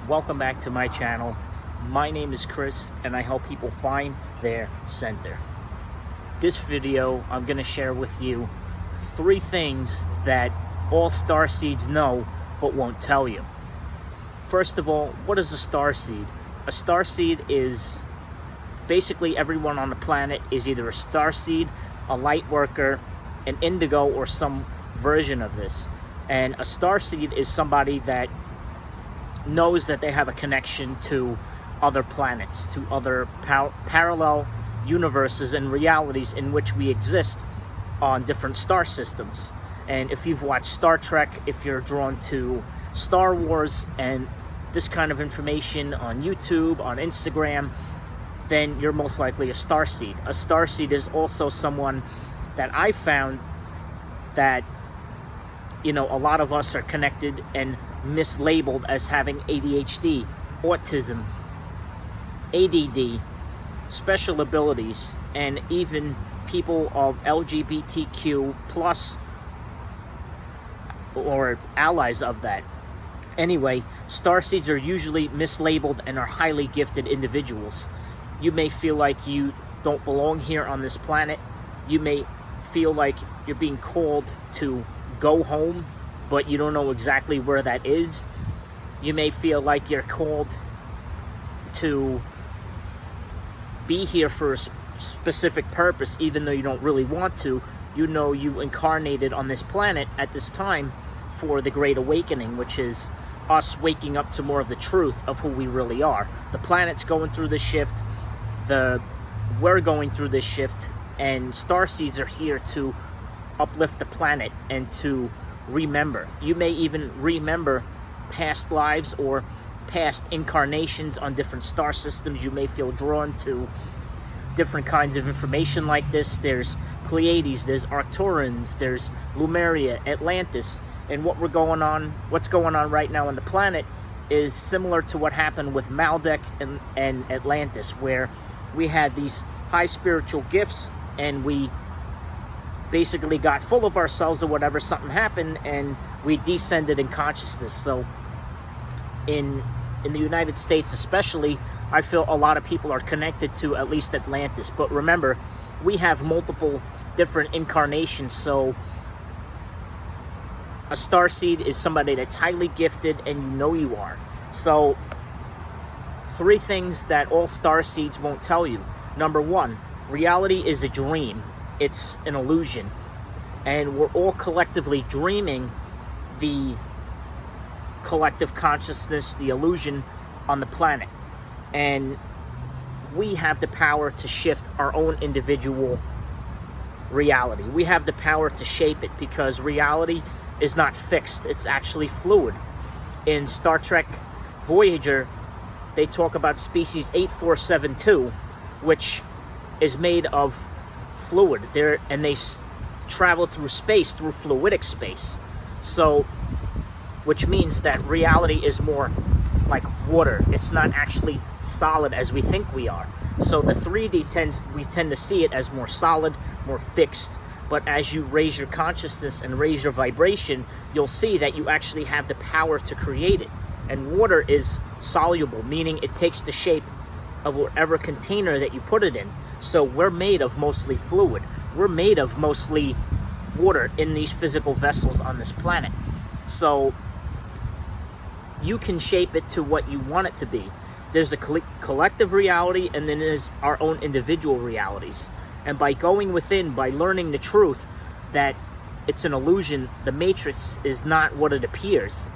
welcome back to my channel. My name is Chris and I help people find their center. This video I'm going to share with you 3 things that all starseeds know but won't tell you. First of all, what is a starseed? A starseed is basically everyone on the planet is either a starseed, a light worker, an indigo, or some version of this. And a starseed is somebody that knows that they have a connection to other planets, to other parallel universes and realities in which we exist on different star systems. And if you've watched Star Trek, if you're drawn to Star Wars and this kind of information on YouTube, on Instagram, then you're most likely a starseed. A starseed is also someone that I found that, you know, a lot of us are connected and mislabeled as having ADHD, autism, ADD, special abilities, and even people of LGBTQ plus or allies of that. Anyway, starseeds are usually mislabeled and are highly gifted individuals. You may feel like you don't belong here on this planet. You may feel like you're being called to go home, but you don't know exactly where that is. You may feel like you're called to be here for a specific purpose, even though you don't really want to. You know you incarnated on this planet at this time for the Great Awakening, which is us waking up to more of the truth of who we really are. The planet's going through this shift. We're going through this shift, and starseeds are here to uplift the planet and to remember. You may even remember past lives or past incarnations on different star systems. You may feel drawn to different kinds of information like this. There's Pleiades, there's Arcturians, there's Lumeria, Atlantis, and what's going on right now on the planet is similar to what happened with Maldek and Atlantis, where we had these high spiritual gifts and we basically got full of ourselves or whatever, something happened and we descended in consciousness. So in the United States especially, I feel a lot of people are connected to at least Atlantis. But remember, we have multiple different incarnations. So a starseed is somebody that's highly gifted and you know you are. So 3 things that all starseeds won't tell you. Number 1, reality is a dream. It's an illusion. And we're all collectively dreaming the collective consciousness, the illusion on the planet. And we have the power to shift our own individual reality. We have the power to shape it because reality is not fixed. It's actually fluid. In Star Trek Voyager, they talk about species 8472, which is made of fluid there, and they travel through space, through fluidic space. So which means that reality is more like water. It's not actually solid as we think we are. So the 3D we tend to see it as more solid, more fixed. But as you raise your consciousness and raise your vibration, you'll see that you actually have the power to create it. And water is soluble, meaning it takes the shape of whatever container that you put it in. So we're made of mostly fluid. We're made of mostly water in these physical vessels on this planet. So you can shape it to what you want it to be. There's a collective reality, and then there's our own individual realities. And by going within, by learning the truth that it's an illusion, the matrix is not what it appears,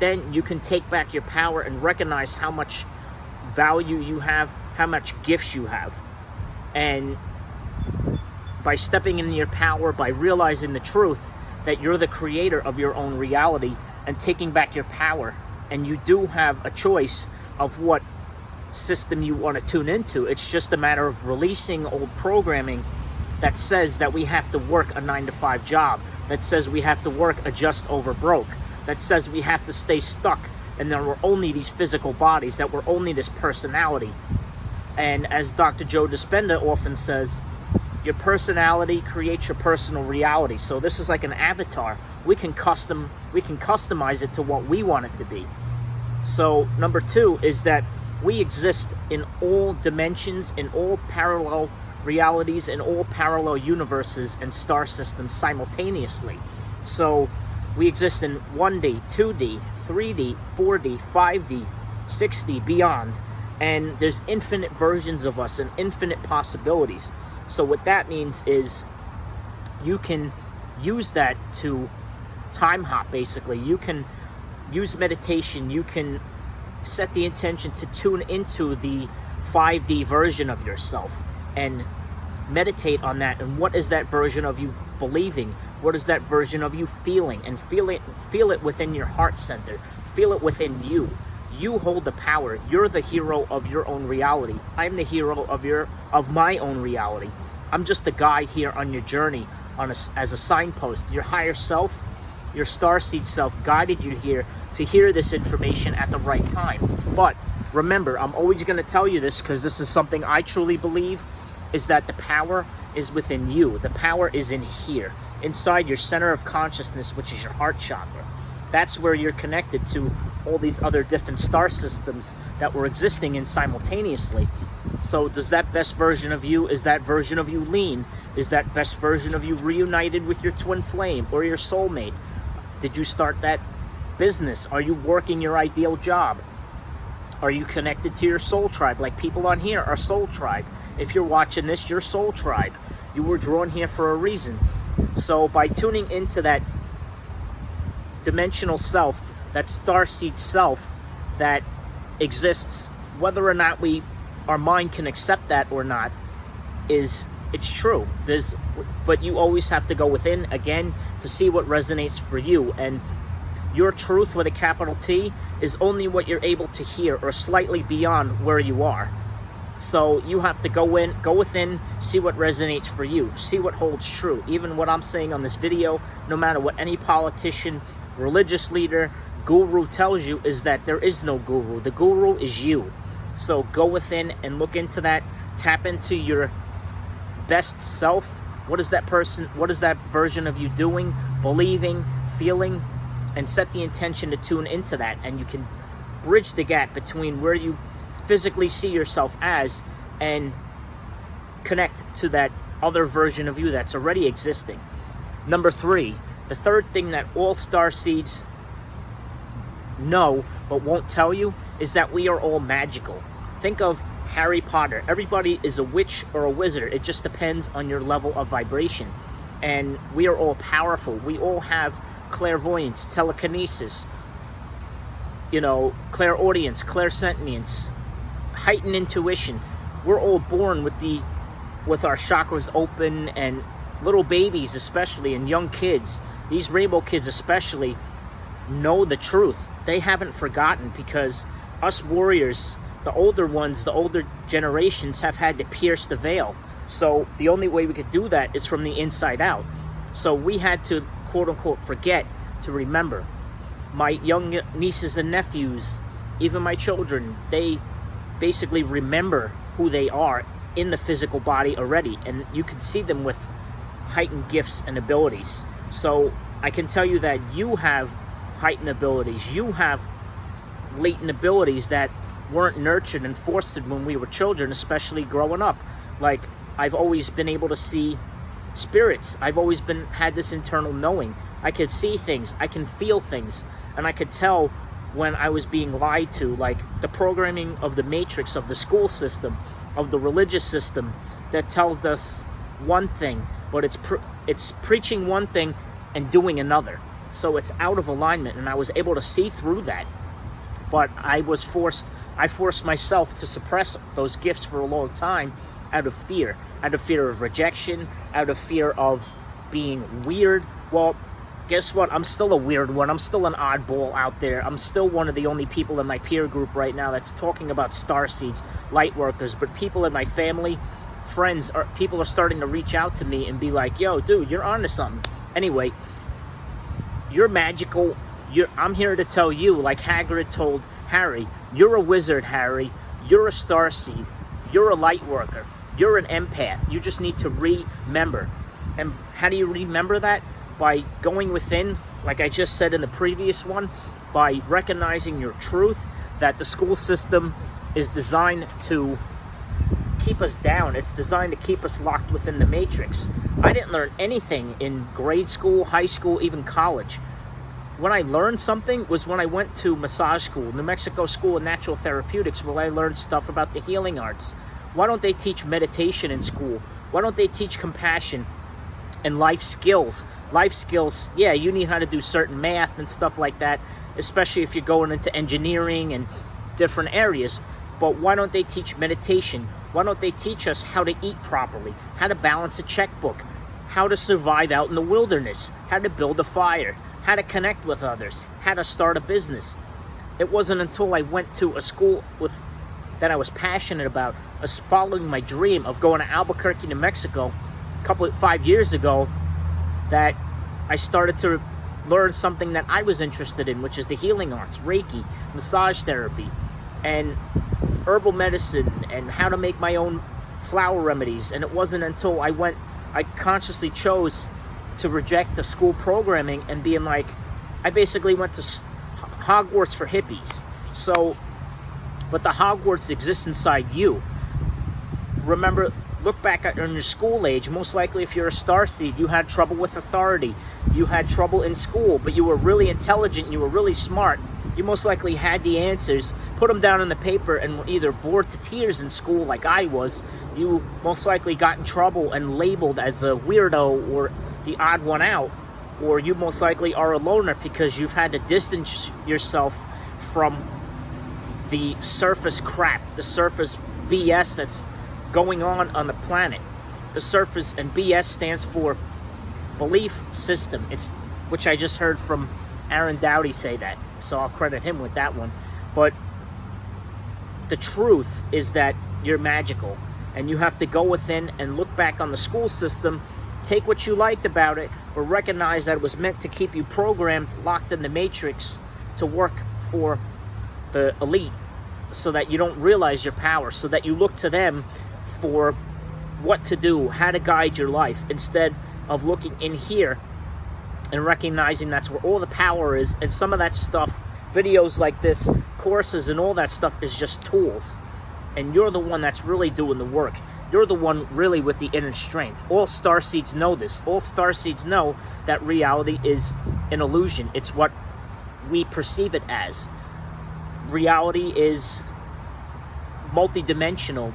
then you can take back your power and recognize how much value you have, how much gifts you have. And by stepping into your power, by realizing the truth that you're the creator of your own reality and taking back your power, and you do have a choice of what system you want to tune into. It's just a matter of releasing old programming that says that we have to work a 9-to-5 job, that says we have to work a just over broke, that says we have to stay stuck and that we're only these physical bodies, that we're only this personality. And as Dr. Joe Dispenza often says, your personality creates your personal reality. So this is like an avatar. We can customize it to what we want it to be. So number two is that we exist in all dimensions, in all parallel realities, in all parallel universes and star systems simultaneously. So we exist in 1D, 2D, 3D, 4D, 5D, 6D, beyond. And there's infinite versions of us and infinite possibilities. So what that means is you can use that to time hop, basically. You can use meditation. You can set the intention to tune into the 5D version of yourself and meditate on that. And what is that version of you believing? What is that version of you feeling? And feel it within your heart center. Feel it within you. You hold the power. You're the hero of your own reality. I'm the hero of my own reality. I'm just a guide here on your journey as a signpost. Your higher self, your starseed self guided you here to hear this information at the right time. But remember, I'm always going to tell you this because this is something I truly believe, is that the power is within you. The power is in here, inside your center of consciousness, which is your heart chakra. That's where you're connected to all these other different star systems that were existing in simultaneously. So does that best version of you, is that version of you lean? Is that best version of you reunited with your twin flame or your soulmate? Did you start that business? Are you working your ideal job? Are you connected to your soul tribe? Like people on here are soul tribe. If you're watching this, you're soul tribe. You were drawn here for a reason. So by tuning into that dimensional self, that starseed self that exists, whether or not our mind can accept that or not, it's true. But you always have to go within again to see what resonates for you. And your truth with a capital T is only what you're able to hear, or slightly beyond where you are. So you have to go within, see what resonates for you, see what holds true. Even what I'm saying on this video, no matter what any politician, religious leader, guru tells you, is that there is no guru. The guru is you. So go within and look into that. Tap into your best self. What is that person, what is that version of you doing, believing, feeling? And set the intention to tune into that. And you can bridge the gap between where you physically see yourself as and connect to that other version of you that's already existing. Number three, the third thing that all starseeds know but won't tell you is that we are all magical. Think of Harry Potter. Everybody is a witch or a wizard. It just depends on your level of vibration. And we are all powerful. We all have clairvoyance, telekinesis, clairaudience, clairsentience, heightened intuition. We're all born with our chakras open, and little babies especially, and young kids, these rainbow kids especially, know the truth. They haven't forgotten, because us warriors, the older ones, the older generations, have had to pierce the veil. So the only way we could do that is from the inside out. So we had to, quote unquote, forget to remember. My young nieces and nephews, even my children, they basically remember who they are in the physical body already, and you can see them with heightened gifts and abilities. So I can tell you that you have heightened abilities. You have latent abilities that weren't nurtured and fostered when we were children, especially growing up. Like, I've always been able to see spirits. I've always had this internal knowing. I could see things, I can feel things, and I could tell when I was being lied to, like the programming of the matrix, of the school system, of the religious system, that tells us one thing, but it's preaching one thing and doing another. So it's out of alignment, and I was able to see through that. But I forced myself to suppress those gifts for a long time out of fear of rejection, out of fear of being weird. Well, guess what? I'm still a weird one. I'm still an oddball out there. I'm still one of the only people in my peer group right now that's talking about starseeds, light workers. But people in my family, friends, people are starting to reach out to me and be like, yo, dude, you're onto something. Anyway, you're magical. I'm here to tell you, like Hagrid told Harry, you're a wizard, Harry. You're a starseed. You're a light worker. You're an empath. You just need to remember. And how do you remember that? By going within, like I just said in the previous one, by recognizing your truth, that the school system is designed to keep us down. It's designed to keep us locked within the matrix. I didn't learn anything in grade school, high school, even college. When I learned something was when I went to massage school, New Mexico School of Natural Therapeutics, where I learned stuff about the healing arts. Why don't they teach meditation in school? Why don't they teach compassion and life skills? Life skills, yeah, you need how to do certain math and stuff like that, especially if you're going into engineering and different areas. But why don't they teach meditation? Why don't they teach us how to eat properly, how to balance a checkbook, how to survive out in the wilderness, how to build a fire, how to connect with others, how to start a business? It wasn't until I went to a school that I was passionate about, following my dream of going to Albuquerque, New Mexico, 5 years ago, that I started to learn something that I was interested in, which is the healing arts, Reiki, massage therapy, and herbal medicine, and how to make my own flower remedies. And it wasn't until I consciously chose to reject the school programming and being like, I basically went to Hogwarts for hippies. So, but the Hogwarts exists inside you. Remember, look back at your school age. Most likely, if you're a starseed, you had trouble with authority. You had trouble in school, but you were really intelligent. You were really smart. You most likely had the answers, put them down on the paper, and were either bored to tears in school like I was. You most likely got in trouble and labeled as a weirdo or the odd one out, or you most likely are a loner because you've had to distance yourself from the surface crap, the surface BS that's going on the planet. The surface, and BS stands for belief system, which I just heard from Aaron Dowdy say that, so I'll credit him with that one. But the truth is that you're magical, and you have to go within and look back on the school system, take what you liked about it, but recognize that it was meant to keep you programmed, locked in the matrix, to work for the elite, so that you don't realize your power, so that you look to them for what to do, how to guide your life, instead of looking in here and recognizing that's where all the power is. And some of that stuff, videos like this, courses and all that stuff, is just tools. And you're the one that's really doing the work. You're the one really with the inner strength. All starseeds know this. All starseeds know that reality is an illusion. It's what we perceive it as. Reality is multi-dimensional.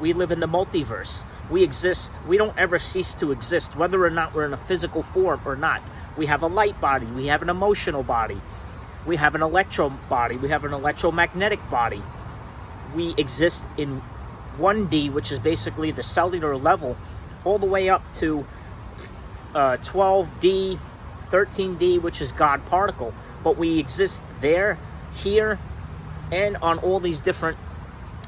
We live in the multiverse. We exist. We don't ever cease to exist, whether or not we're in a physical form or not. We have a light body. We have an emotional body. We have an electro body. We have an electromagnetic body. We exist in 1D, which is basically the cellular level, all the way up to 12D, 13D, which is God particle. But we exist there, here, and on all these different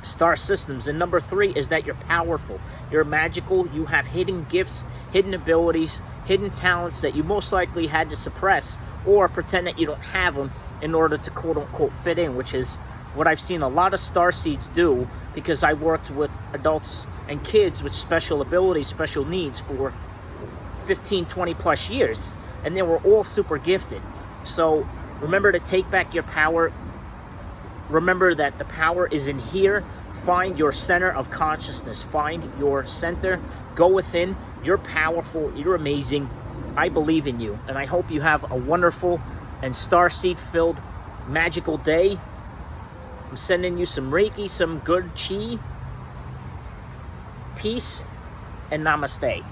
star systems. And number 3 is that you're powerful. You're magical. You have hidden gifts, hidden abilities, hidden talents that you most likely had to suppress or pretend that you don't have them in order to quote-unquote fit in, which is what I've seen a lot of starseeds do, because I worked with adults and kids with special abilities, special needs for 15, 20 plus years, and they were all super gifted. So remember to take back your power. Remember that the power is in here. Find your center of consciousness. Find your center. Go within. You're powerful. You're amazing. I believe in you, and I hope you have a wonderful and starseed-filled magical day. I'm sending you some Reiki, some good chi, peace, and namaste.